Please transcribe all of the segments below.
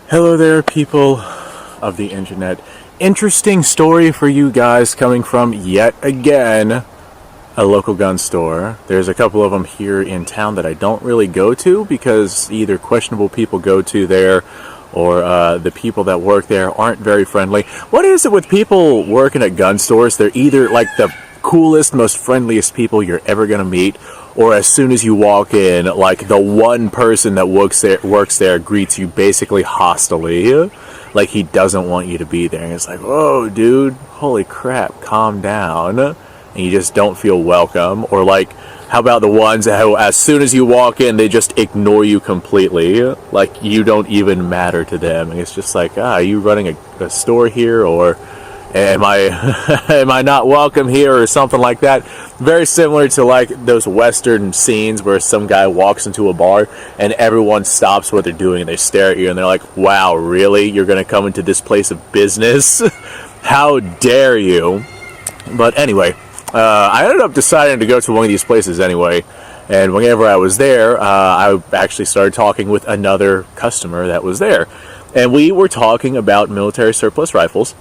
Hello there, people of the internet. Interesting story for you guys coming from, yet again, a local gun store. There's a couple of them here in town that I don't really go to because either questionable people go to there or the people that work there aren't very friendly. What is it with people working at gun stores? They're either like the coolest, most friendliest people you're ever going to meet, or as soon as you walk in, like the one person that works there greets you basically hostilely, like he doesn't want you to be there. And it's like, whoa, dude, holy crap, calm down. And you just don't feel welcome. Or like, how about the ones who, as soon as you walk in, they just ignore you completely, like you don't even matter to them. And it's just like, are you running a store here, or am I not welcome here, or something like that? Very similar to like those Western scenes where some guy walks into a bar and everyone stops what they're doing and they stare at you and they're like, wow, really? You're going to come into this place of business? How dare you? But anyway, I ended up deciding to go to one of these places anyway. And whenever I was there, I actually started talking with another customer that was there. And we were talking about military surplus rifles.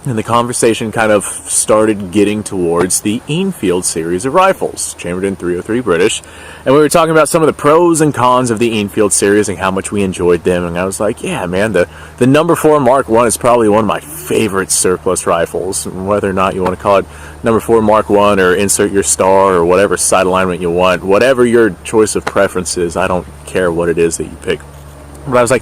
And the conversation kind of started getting towards the Enfield series of rifles, chambered in .303 British. And we were talking about some of the pros and cons of the Enfield series and how much we enjoyed them. And I was like, yeah, man, the number 4 Mark I is probably one of my favorite surplus rifles. Whether or not you want to call it number 4 Mark I or insert your star or whatever sight alignment you want, whatever your choice of preference is, I don't care what it is that you pick. But I was like,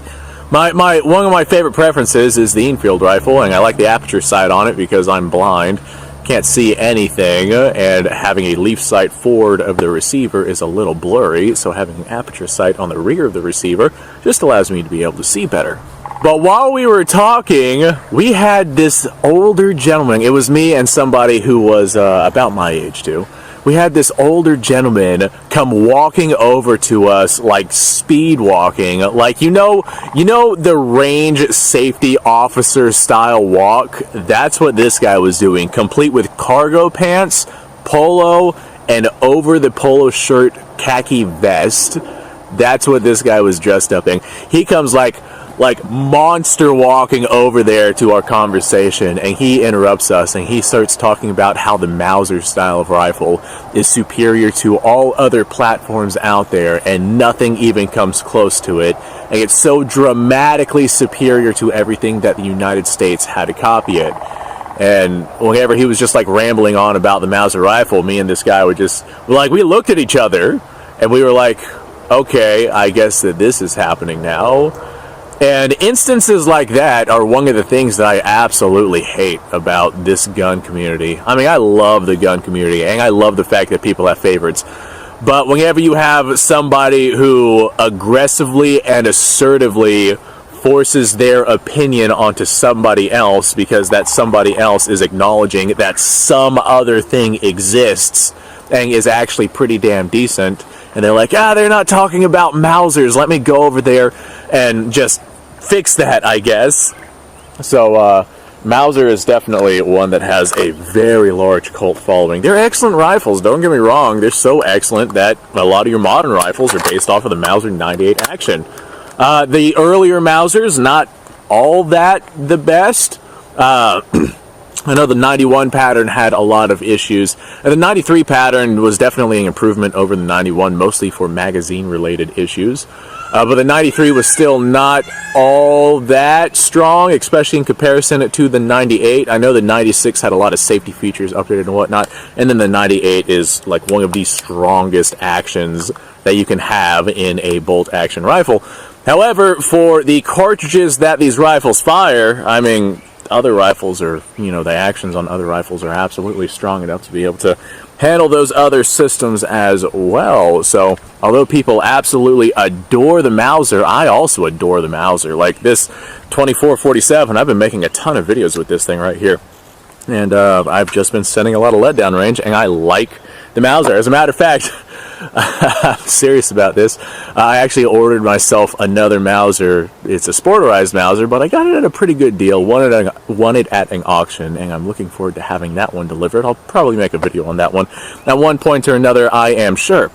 one of my favorite preferences is the Enfield rifle, and I like the aperture sight on it because I'm blind, can't see anything, and having a leaf sight forward of the receiver is a little blurry, so having an aperture sight on the rear of the receiver just allows me to be able to see better. But while we were talking, we had this older gentleman. It was me and somebody who was about my age too. We had this older gentleman come walking over to us, like speed walking, like you know the range safety officer style walk. That's what this guy was doing, complete with cargo pants, polo, and over the polo shirt khaki vest. That's what this guy was dressed up in. He comes like monster walking over there to our conversation, and he interrupts us and he starts talking about how the Mauser style of rifle is superior to all other platforms out there and nothing even comes close to it, and it's so dramatically superior to everything that the United States had to copy it. And whenever he was just like rambling on about the Mauser rifle, me and this guy we looked at each other and we were like, okay, I guess that this is happening now. And instances like that are one of the things that I absolutely hate about this gun community. I mean, I love the gun community, and I love the fact that people have favorites. But whenever you have somebody who aggressively and assertively forces their opinion onto somebody else because that somebody else is acknowledging that some other thing exists and is actually pretty damn decent, and they're like, they're not talking about Mausers, let me go over there and just fix that, I guess. So Mauser is definitely one that has a very large cult following. They're excellent rifles, don't get me wrong. They're so excellent that a lot of your modern rifles are based off of the Mauser 98 action. The earlier Mausers, not all that the best. I know the 91 pattern had a lot of issues, and the 93 pattern was definitely an improvement over the 91, mostly for magazine-related issues. But the 93 was still not all that strong, especially in comparison to the 98. I know the 96 had a lot of safety features updated and whatnot, and then the 98 is like one of the strongest actions that you can have in a bolt-action rifle. However, for the cartridges that these rifles fire, I mean, other rifles are, the actions on other rifles are absolutely strong enough to be able to handle those other systems as well. So, although people absolutely adore the Mauser, I also adore the Mauser. Like this 2447, I've been making a ton of videos with this thing right here. And I've just been sending a lot of lead down range, and I like the Mauser. As a matter of fact, I'm serious about this. I actually ordered myself another Mauser. It's a sporterized Mauser, but I got it at a pretty good deal. Won it at an auction, and I'm looking forward to having that one delivered. I'll probably make a video on that one at one point or another, I am sure.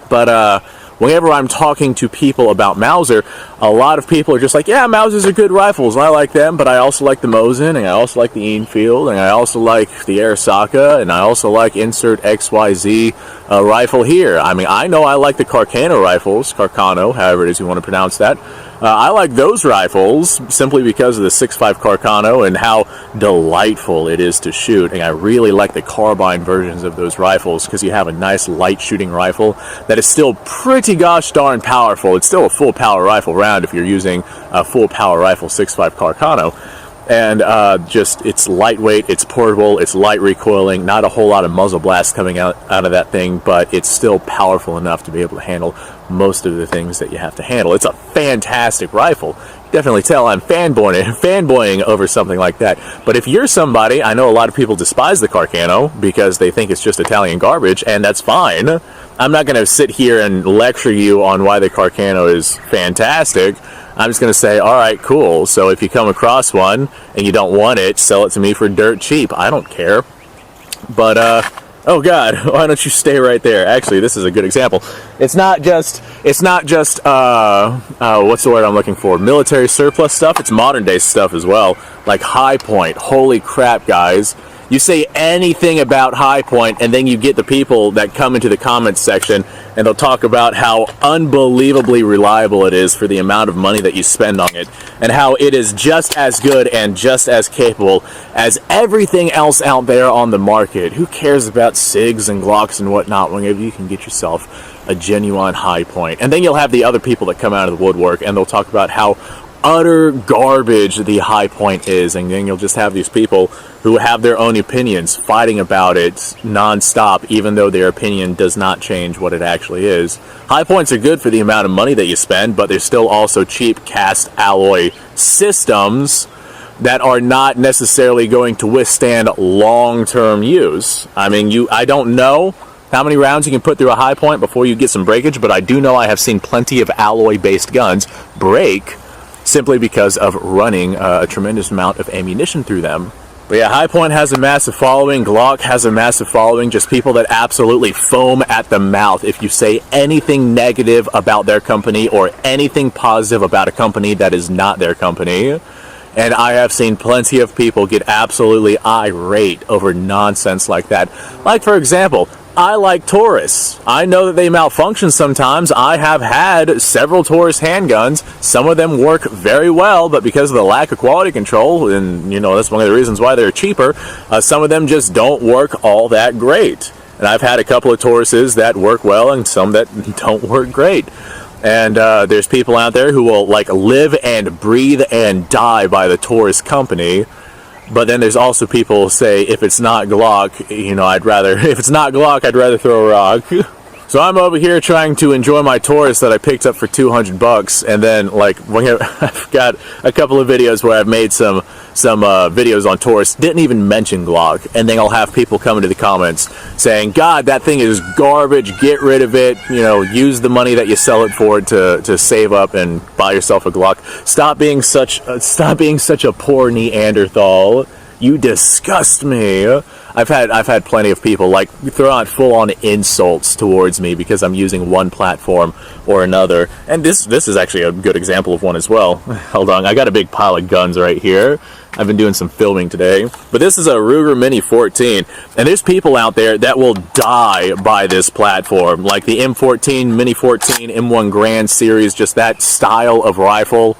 But whenever I'm talking to people about Mauser, a lot of people are just like, yeah, Mausers are good rifles, I like them, but I also like the Mosin, and I also like the Enfield, and I also like the Arisaka, and I also like insert XYZ rifle here. I mean, I know I like the Carcano rifles, Carcano, however it is you want to pronounce that. I like those rifles simply because of the 6.5 Carcano and how delightful it is to shoot. And I really like the carbine versions of those rifles because you have a nice light shooting rifle that is still pretty gosh darn powerful. It's still a full power rifle round if you're using a full power rifle 6.5 Carcano. And just, it's lightweight, it's portable, it's light recoiling, not a whole lot of muzzle blast coming out of that thing, but it's still powerful enough to be able to handle most of the things that you have to handle. It's a fantastic rifle. Definitely tell I'm fanboying over something like that. But if you're somebody, I know a lot of people despise the Carcano because they think it's just Italian garbage, and that's fine. I'm not going to sit here and lecture you on why the Carcano is fantastic. I'm just going to say, all right, cool. So if you come across one and you don't want it, sell it to me for dirt cheap. I don't care. But, oh God, why don't you stay right there? Actually, this is a good example. It's not just, what's the word I'm looking for? Military surplus stuff. It's modern day stuff as well. Like High Point. Holy crap, guys. You say anything about High Point, and then you get the people that come into the comments section, and they'll talk about how unbelievably reliable it is for the amount of money that you spend on it, and how it is just as good and just as capable as everything else out there on the market. Who cares about SIGs and Glocks and whatnot whenever you can get yourself a genuine High Point? And then you'll have the other people that come out of the woodwork, and they'll talk about how utter garbage the High Point is, and then you'll just have these people who have their own opinions fighting about it non-stop, even though their opinion does not change what it actually is. High Points are good for the amount of money that you spend, but they're still also cheap cast alloy systems that are not necessarily going to withstand long-term use. I mean, I don't know how many rounds you can put through a High Point before you get some breakage, but I do know I have seen plenty of alloy-based guns break simply because of running a tremendous amount of ammunition through them. But yeah, High Point has a massive following, Glock has a massive following, just people that absolutely foam at the mouth if you say anything negative about their company or anything positive about a company that is not their company. And I have seen plenty of people get absolutely irate over nonsense like that. Like, for example, I like Taurus. I know that they malfunction sometimes. I have had several Taurus handguns. Some of them work very well, but because of the lack of quality control, and you know, that's one of the reasons why they're cheaper, some of them just don't work all that great. And I've had a couple of Tauruses that work well and some that don't work great. And there's people out there who will like live and breathe and die by the Taurus company. But then there's also people who say, if it's not Glock, you know, if it's not Glock, I'd rather throw a rock. So I'm over here trying to enjoy my Taurus that I picked up for $200, and then like I've got a couple of videos where I've made some videos on Taurus, didn't even mention Glock, and then I'll have people come into the comments saying, God, that thing is garbage, get rid of it, you know, use the money that you sell it for to save up and buy yourself a Glock. Stop being such a poor Neanderthal. You disgust me. I've had plenty of people like throw out full-on insults towards me because I'm using one platform or another. And this is actually a good example of one as well. Hold on, I got a big pile of guns right here. I've been doing some filming today. But this is a Ruger Mini 14. And there's people out there that will die by this platform. Like the M14, Mini 14, M1 Grand Series, just that style of rifle.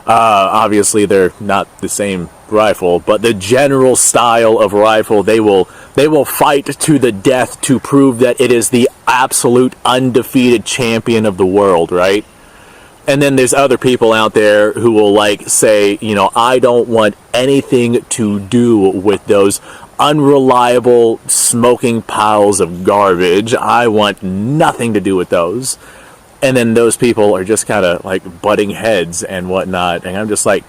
Obviously they're not the same rifle, but the general style of rifle, they will fight to the death to prove that it is the absolute undefeated champion of the world, right? And then there's other people out there who will like say, you know, I don't want anything to do with those unreliable smoking piles of garbage. I want nothing to do with those. And then those people are just kind of like butting heads and whatnot. And I'm just like,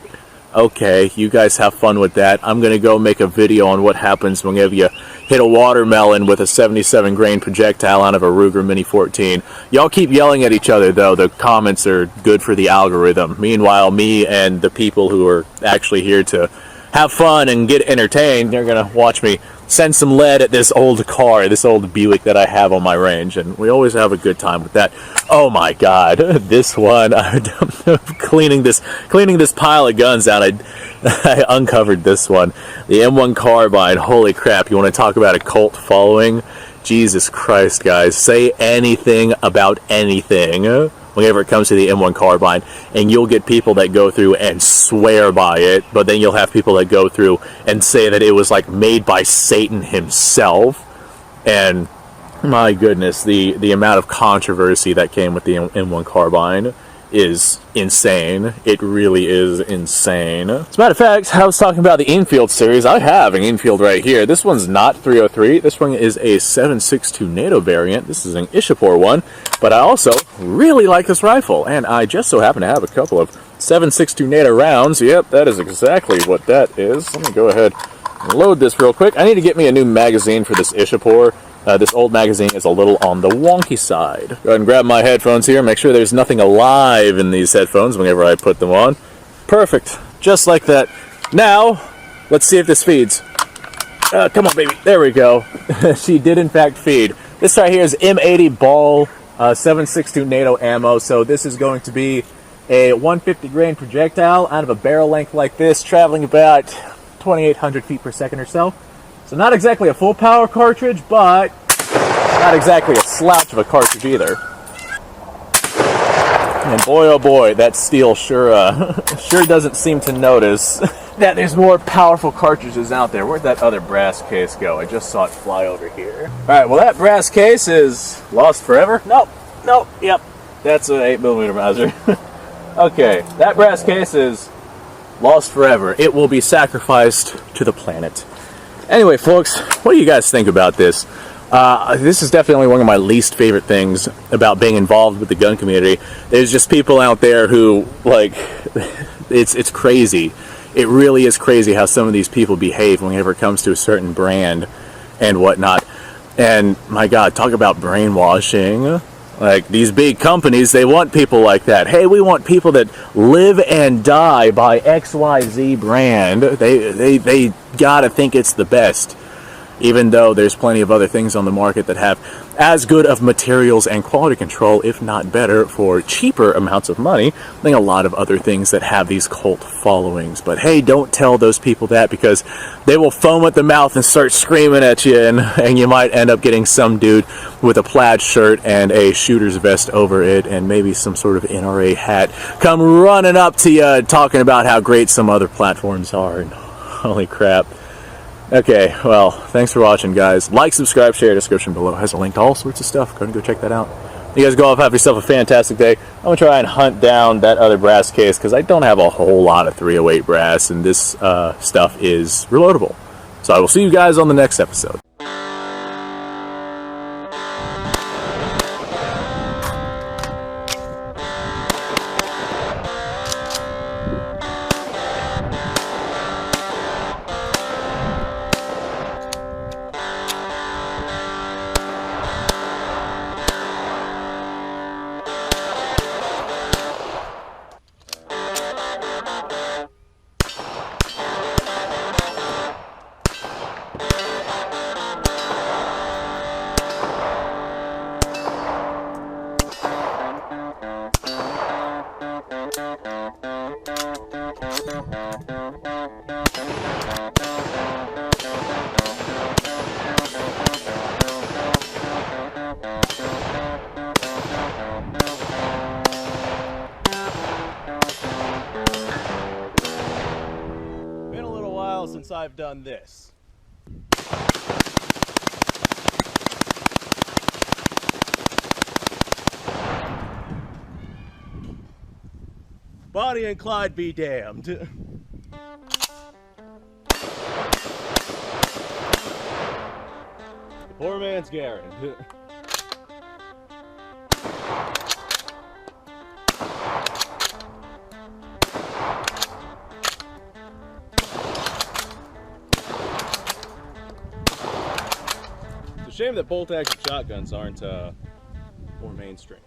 okay, you guys have fun with that. I'm going to go make a video on what happens whenever you hit a watermelon with a 77 grain projectile out of a Ruger Mini 14. Y'all keep yelling at each other, though. The comments are good for the algorithm. Meanwhile, me and the people who are actually here to have fun and get entertained, they're going to watch me send some lead at this old car, this old Buick that I have on my range, and we always have a good time with that. Oh my God, this one, cleaning this pile of guns out, I uncovered this one, the M1 carbine. Holy crap, you want to talk about a cult following? Jesus Christ, guys, say anything about anything whenever it comes to the M1 carbine, and you'll get people that go through and swear by it, but then you'll have people that go through and say that it was like made by Satan himself. And my goodness, the amount of controversy that came with the M1 carbine is insane. It really is insane. As a matter of fact, I was talking about the Enfield series. I have an Enfield right here. This one's not 303. This one is a 7.62 NATO variant. This is an Ishapur one, but I also really like this rifle, and I just so happen to have a couple of 7.62 NATO rounds. Yep, that is exactly what that is. Let me go ahead and load this real quick. I need to get me a new magazine for this Ishapur. This old magazine is a little on the wonky side. Go ahead and grab my headphones here. Make sure there's nothing alive in these headphones whenever I put them on. Perfect. Just like that. Now, let's see if this feeds. Come on, baby. There we go. She did, in fact, feed. This right here is M80 ball 7.62 NATO ammo. So this is going to be a 150 grain projectile out of a barrel length like this, traveling about 2,800 feet per second or so. So not exactly a full power cartridge, but not exactly a slouch of a cartridge either. And boy, oh boy, that steel sure doesn't seem to notice that there's more powerful cartridges out there. Where'd that other brass case go? I just saw it fly over here. All right, well, that brass case is lost forever. Nope, yep, that's an 8mm Mauser. Okay, that brass case is lost forever. It will be sacrificed to the planet. Anyway, folks, what do you guys think about this? This is definitely one of my least favorite things about being involved with the gun community. There's just people out there who, like, it's crazy. It really is crazy how some of these people behave whenever it comes to a certain brand and whatnot. And, my God, talk about brainwashing. Like, these big companies, they want people like that. Hey, we want people that live and die by XYZ brand. They gotta think it's the best. Even though there's plenty of other things on the market that have as good of materials and quality control, if not better, for cheaper amounts of money than a lot of other things that have these cult followings. But hey, don't tell those people that, because they will foam at the mouth and start screaming at you, and you might end up getting some dude with a plaid shirt and a shooter's vest over it and maybe some sort of NRA hat come running up to you talking about how great some other platforms are. And holy crap. Okay, well, thanks for watching, guys. Like, subscribe, share. Description below has a link to all sorts of stuff. Go ahead and go check that out. You guys go off, have yourself a fantastic day. I'm going to try and hunt down that other brass case, because I don't have a whole lot of 308 brass, and this stuff is reloadable. So I will see you guys on the next episode. Since I've done this. Bonnie and Clyde be damned. Poor man's Garen. It's a shame that bolt-action shotguns aren't more mainstream.